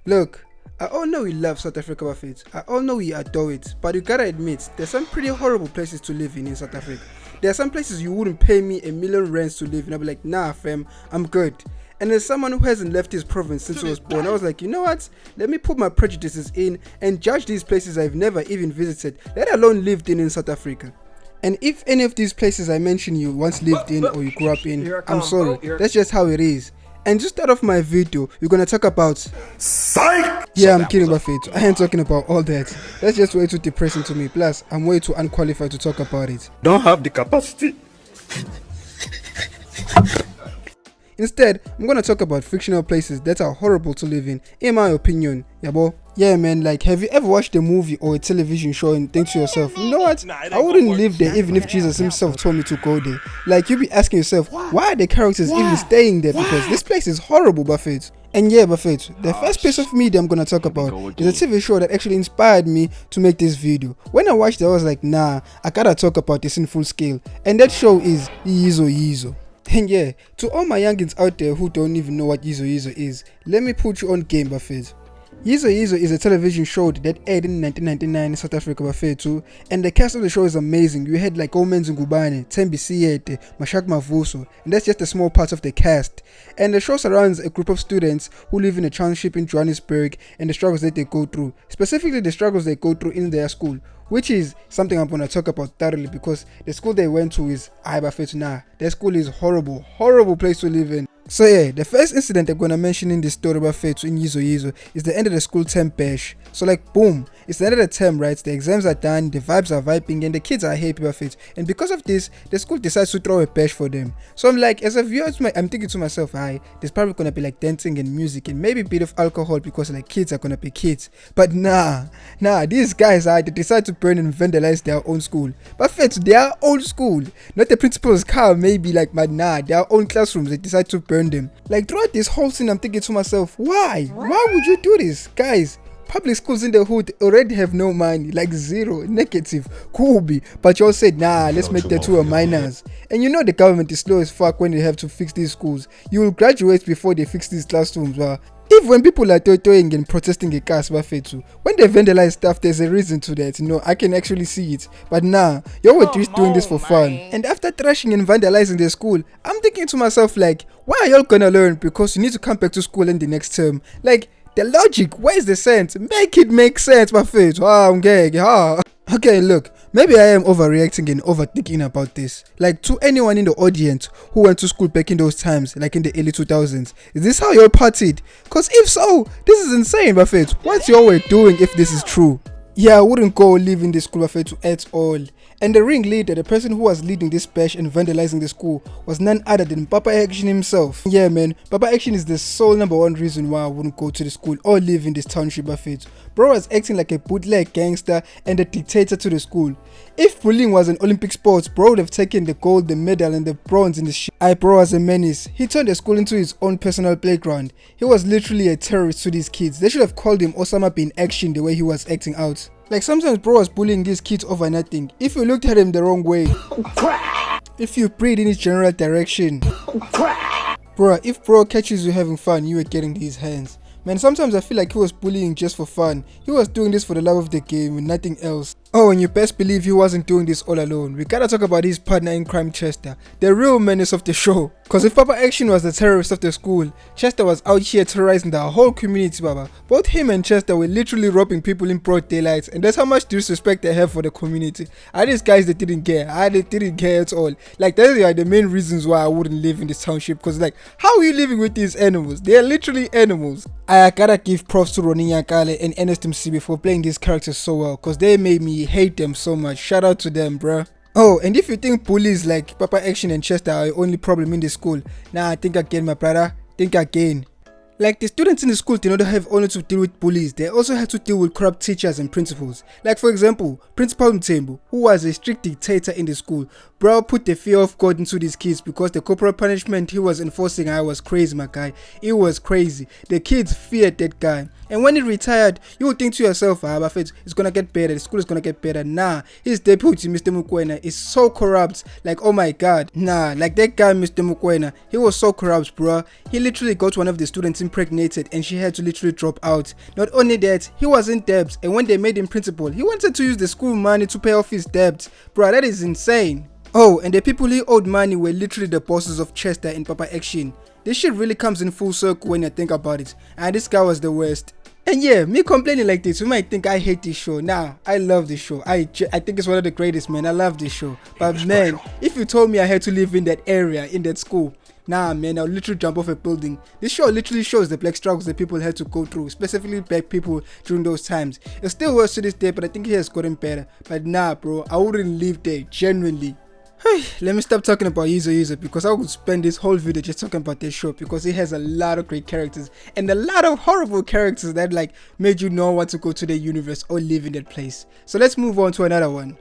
Look, I all know we love South Africa, Buffett. I all know we adore it, but you gotta admit, there's some pretty horrible places to live in South Africa. There are some places you wouldn't pay me $1,000,000 to live in. I'll be like, nah fam, I'm good. And as someone who hasn't left his province since I was born, I was like, you know what? Let me put my prejudices in and judge these places I've never even visited, let alone lived in South Africa. And if any of these places I mentioned you once lived in or you grew up in, I'm sorry, that's just how it is. And just start off my video, we're gonna talk about psych. Yeah, I'm kidding, Buffett. I ain't talking about all that. That's just way too depressing to me. Plus, I'm way too unqualified to talk about it. Don't have the capacity. Instead, I'm gonna talk about fictional places that are horrible to live in my opinion. Yeah, boy. Yeah, man, like, have you ever watched a movie or a television show and think to yourself, you know what? I wouldn't live there even if Jesus himself told me to go there. Like, you be asking yourself, why are the characters even staying there? Because this place is horrible, Buffett. And yeah, Buffett, the first piece of media I'm gonna talk about is a TV show that actually inspired me to make this video. When I watched it, I was like, nah, I gotta talk about this in full scale. And that show is Yizo. And yeah, to all my youngins out there who don't even know what Yizo is, let me put you on game, Buffett. Yizo is a television show that aired in 1999 in South Africa, Buffett too, and the cast of the show is amazing. You had like Omenzi Ngubane, Thembi Siyete, Mashak Mavuso, and that's just a small part of the cast. And the show surrounds a group of students who live in a township in Johannesburg and the struggles that they go through, specifically the struggles they go through in their school, which is something I'm going to talk about thoroughly because the school they went to is Buffett. Nah, their school is horrible place to live in. So yeah, the first incident I'm gonna mention in this story about Fethu in Yizo is the end of the school term bash. So like boom, it's the end of the term, right? The exams are done, the vibes are vibing, and the kids are happy about Fethu. And because of this, the school decides to throw a bash for them. So I'm like, as a viewer, I'm thinking to myself, there's probably gonna be like dancing and music and maybe a bit of alcohol because like kids are gonna be kids. But nah, these guys they decide to burn and vandalize their own school. But Fethu, their own school, not the principal's car, maybe like, but nah, their own classrooms, they decide to burn them. Like throughout this whole scene, I'm thinking to myself, why would you do this? Guys, public schools in the hood already have no money, like zero, negative, cool be, but y'all said, nah, let's make the two a minors. And you know the government is slow as fuck when they have to fix these schools. You will graduate before they fix these classrooms. If when people are toying and protesting a cast Bafetu, when they vandalize stuff, there's a reason to that, I can actually see it. But nah, y'all were just doing this for fun. And after trashing and vandalizing the school, I'm thinking to myself like, why are y'all gonna learn? Because you need to come back to school in the next term. Like, the logic, where's the sense? Make it make sense, Bafetu. I'm gay. Okay, look, maybe I am overreacting and overthinking about this. Like, to anyone in the audience who went to school back in those times, like in the early 2000s, is this how y'all partied? Cause if so, this is insane, Buffett. What's y'all were doing if this is true? Yeah, I wouldn't go live in this school, Buffett, at all. And the ringleader, the person who was leading this bash and vandalizing the school, was none other than Papa Action himself. Yeah man, Papa Action is the sole #1 reason why I wouldn't go to the school or live in this township, Buffett. Bro was acting like a bootleg gangster and a dictator to the school. If bullying was an Olympic sport, bro would have taken the gold, the medal and the bronze in the shit. Bro was a menace. He turned the school into his own personal playground. He was literally a terrorist to these kids. They should have called him Osama bin Action the way he was acting out. Like sometimes bro was bullying these kids over nothing. If you looked at him the wrong way, if you breathe in his general direction, bro, if bro catches you having fun, you were getting these hands. Man, sometimes I feel like he was bullying just for fun. He was doing this for the love of the game and nothing else. Oh, and you best believe he wasn't doing this all alone. We gotta talk about his partner in crime, Chester, the real menace of the show. Cause if Papa Action was the terrorist of the school, Chester was out here terrorizing the whole community, baba. Both him and Chester were literally robbing people in broad daylight, and that's how much disrespect they have for the community. These guys that didn't care, they didn't care at all. Like those are the main reasons why I wouldn't live in this township. Cause like, how are you living with these animals? They are literally animals. I gotta give props to Ronin Yakale and Ernest Msibi for playing these characters so well, cause they made me hate them so much. Shout out to them, bruh. Oh, and if you think bullies like Papa Action and Chester are the only problem in the school, nah, think again, my brother. Think again. Like, the students in the school did not have only to deal with bullies, they also had to deal with corrupt teachers and principals. Like, for example, Principal Mthembu, who was a strict dictator in the school. Bro put the fear of God into these kids because the corporal punishment he was enforcing was crazy, my guy. It was crazy. The kids feared that guy. And when he retired, you would think to yourself, Buffett, it's gonna get better, the school is gonna get better. Nah, his deputy, Mr. Mukwena, is so corrupt. Like, oh my god. Nah, like that guy, Mr. Mukwena, he was so corrupt, bro. He literally got one of the students impregnated and she had to literally drop out. Not only that, he was in debt, and when they made him principal, he wanted to use the school money to pay off his debt. Bro, that is insane. Oh, and the people he owed money were literally the bosses of Chester and Papa Action. This shit really comes in full circle when you think about it. And this guy was the worst. And yeah, me complaining like this, you might think I hate this show. Nah, I love this show. I think it's one of the greatest, man. I love this show. But man, if you told me I had to live in that area, in that school, nah man, I'll literally jump off a building. This show literally shows the black struggles that people had to go through, specifically black people during those times. It's still worse to this day, but I think it has gotten better. But nah bro, I wouldn't live there, genuinely. Let me stop talking about Yizo because I would spend this whole video just talking about this show because it has a lot of great characters and a lot of horrible characters that like made you not want to go to the universe or live in that place. So let's move on to another one.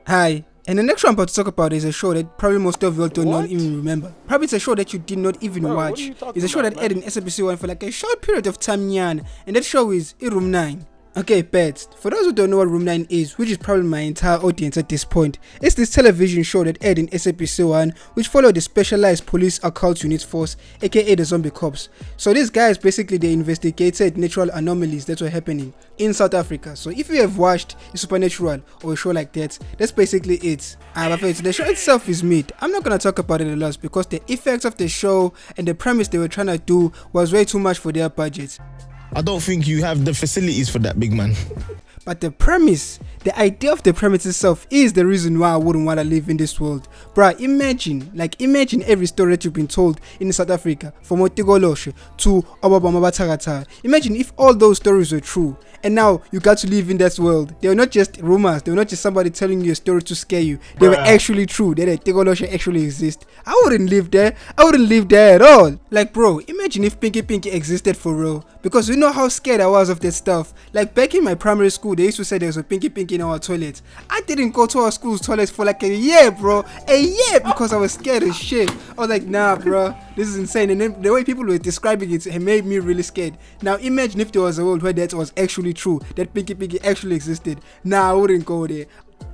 Hi. And the next show I'm about to talk about is a show that probably most of you all don't not even remember. Probably it's a show that you did not even watch. It's a show that aired in SABC 1 for like a short period of time, and that show is Room 9. Okay, pets, for those who don't know what Room 9 is, which is probably my entire audience at this point, it's this television show that aired in SABC 1, which followed the Specialized Police Occult Unit Force, aka the Zombie Cops. So these guys basically they investigated natural anomalies that were happening in South Africa. So if you have watched a Supernatural or a show like that, that's basically it. The show itself is mid. I'm not gonna talk about it a lot because the effects of the show and the premise they were trying to do was way too much for their budget. I don't think you have the facilities for that, big man. But the premise, the idea of the premise itself is the reason why I wouldn't want to live in this world. Bruh, imagine every story that you've been told in South Africa, from Otigoloshe to Obabama Batagata. Imagine if all those stories were true, and now you got to live in that world. They were not just rumors, they were not just somebody telling you a story to scare you. They were actually true, that Otigoloshe actually exists. I wouldn't live there, I wouldn't live there at all. Like bro, imagine if Pinky existed for real. Because you know how scared I was of that stuff. Like back in my primary school, they used to say there was a Pinky in our toilet. I didn't go to our school's toilets for like a year, bro. A year, because I was scared as shit. I was like, nah, bro, this is insane. And then the way people were describing it made me really scared. Now imagine if there was a world where that was actually true, that Pinky actually existed. Nah, I wouldn't go there.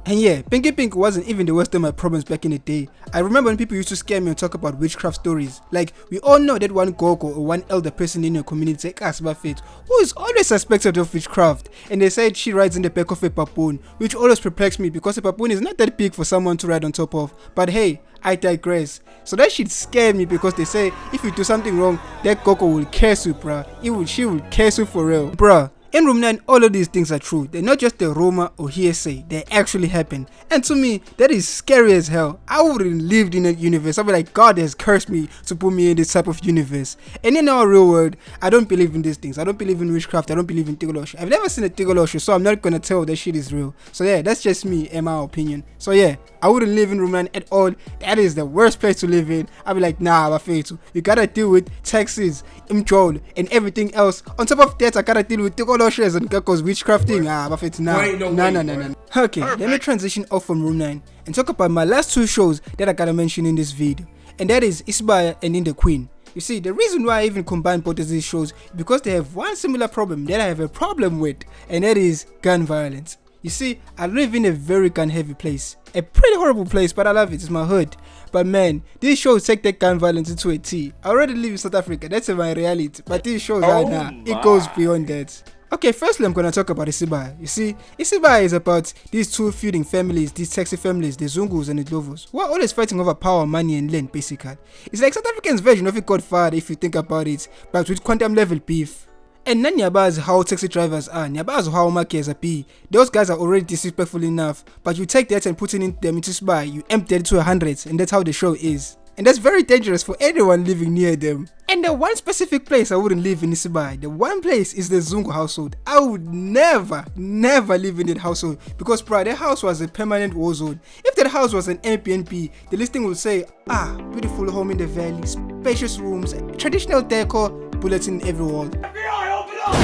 And yeah, Pinky wasn't even the worst of my problems back in the day. I remember when people used to scare me and talk about witchcraft stories. Like, we all know that one gogo or one elder person in your community, like Asbafet, who is always suspected of witchcraft. And they said she rides in the back of a baboon, which always perplexed me because a baboon is not that big for someone to ride on top of. But hey, I digress. So that shit scared me because they say if you do something wrong, that gogo will curse you, bruh. She will curse you for real. Bruh. In Room 9, all of these things are true. They're not just a rumor or hearsay. They actually happen. And to me, that is scary as hell. I wouldn't live in that universe. I'd be like, God has cursed me to put me in this type of universe. And in our real world, I don't believe in these things. I don't believe in witchcraft. I don't believe in Tigoloshe. I've never seen a Tigoloshe, so I'm not gonna tell that shit is real. So yeah, that's just me and my opinion. So yeah, I wouldn't live in Room 9 at all. That is the worst place to live in. I'd be like, nah, you gotta deal with taxes, imjol, and everything else. On top of that, I gotta deal with Tigoloshe and Gako's witchcrafting. No. Okay, let me transition off from Room 9 and talk about my last two shows that I gotta mention in this video. And that is Isibaya and In the Queen. You see, the reason why I even combine both of these shows is because they have one similar problem that I have a problem with, and that is gun violence. You see, I live in a very gun heavy place. A pretty horrible place, but I love it, it's my hood. But man, these shows take that gun violence into a T. I already live in South Africa, that's my reality. But these shows it goes beyond that. Okay, firstly I'm gonna talk about Isibaya. You see, Isibaya is about these two feuding families, these taxi families, the Zungus and the Dlovos, who are always fighting over power, money and land basically. It's like South African's version of a Godfather if you think about it, but with quantum level beef. And then nyabazi how taxi drivers are, nyabazi how makers are. Those guys are already disrespectful enough, but you take that and put it in them into Isibaya, you empty it to 100, and that's how the show is. And that's very dangerous for anyone living near them. And the one specific place I wouldn't live in Isibaya, the one place is the Zungu household. I would never live in that household because bro, that house was a permanent war zone. If that house was an Airbnb, the listing will say, beautiful home in the valley, spacious rooms, traditional decor, bullets in every wall. FBI, open up!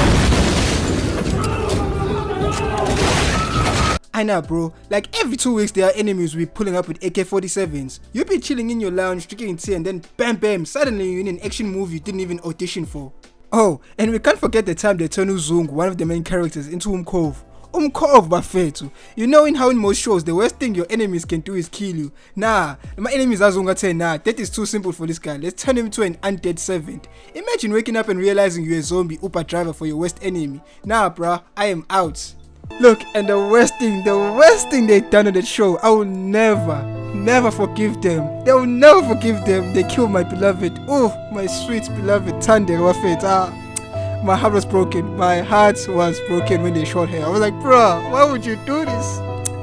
I know, bro. Like every 2 weeks there are enemies we pulling up with AK-47s. You'll be chilling in your lounge, drinking tea, and then bam bam, suddenly you're in an action movie you didn't even audition for. Oh, and we can't forget the time they turned Uzungu, one of the main characters, into Umkhov. Umkhov bafethu. You know in how in most shows the worst thing your enemies can do is kill you. Nah, my enemies are say nah, that is too simple for this guy. Let's turn him into an undead servant. Imagine waking up and realizing you're a zombie Uber driver for your worst enemy. Nah bruh, I am out. Look, and the worst thing they done on the show, I will never forgive them. They will never forgive them. They killed my beloved. Oh, my sweet beloved Tande Wafet. My heart was broken. My heart was broken when they shot her. I was like, bruh, why would you do this?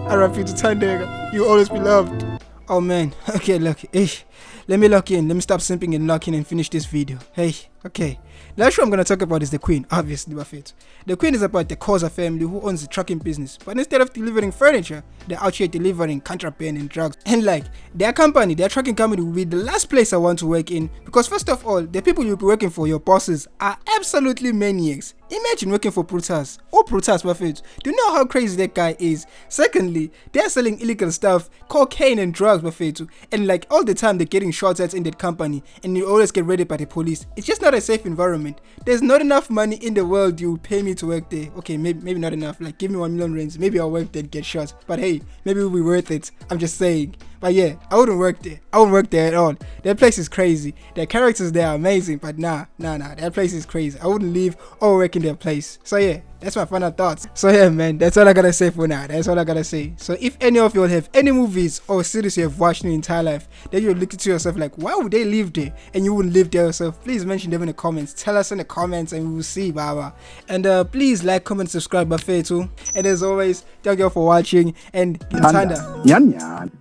R.I.P. to Tande, you always be loved. Oh man, okay, look, let me lock in. Let me stop simping and lock in and finish this video. Hey, okay. The last show I'm going to talk about is the Queen, obviously, Buffett. The Queen is about the Khoza family who owns the trucking business, but instead of delivering furniture, they're out here delivering contraband and drugs. And like, their trucking company will be the last place I want to work in, because first of all, the people you'll be working for, your bosses, are absolutely maniacs. Imagine working for Protas. Oh, Protas, Buffett. Do you know how crazy that guy is? Secondly, they're selling illegal stuff, cocaine and drugs, Buffett. And like, all the time they're getting shots at in that company, and you always get raided by the police. It's just not a safe environment. There's not enough money in the world you pay me to work there. Okay, maybe not enough. Like, give me 1 million rands. Maybe I'll work there and get shot. But hey, maybe it'll be worth it. I'm just saying. But yeah, I wouldn't work there. I wouldn't work there at all. That place is crazy. Their characters there are amazing. But nah. That place is crazy. I wouldn't leave or work in their place. So yeah, that's my final thoughts. So yeah, man, that's all I gotta say for now. That's all I gotta say. So if any of you all have any movies or series you have watched in your entire life that you're looking to yourself like, why would they live there and you wouldn't live there yourself, please mention them in the comments. Tell us in the comments and we will see, baba. And please like, comment, subscribe, buffet too. And as always, thank you all for watching and Tanda.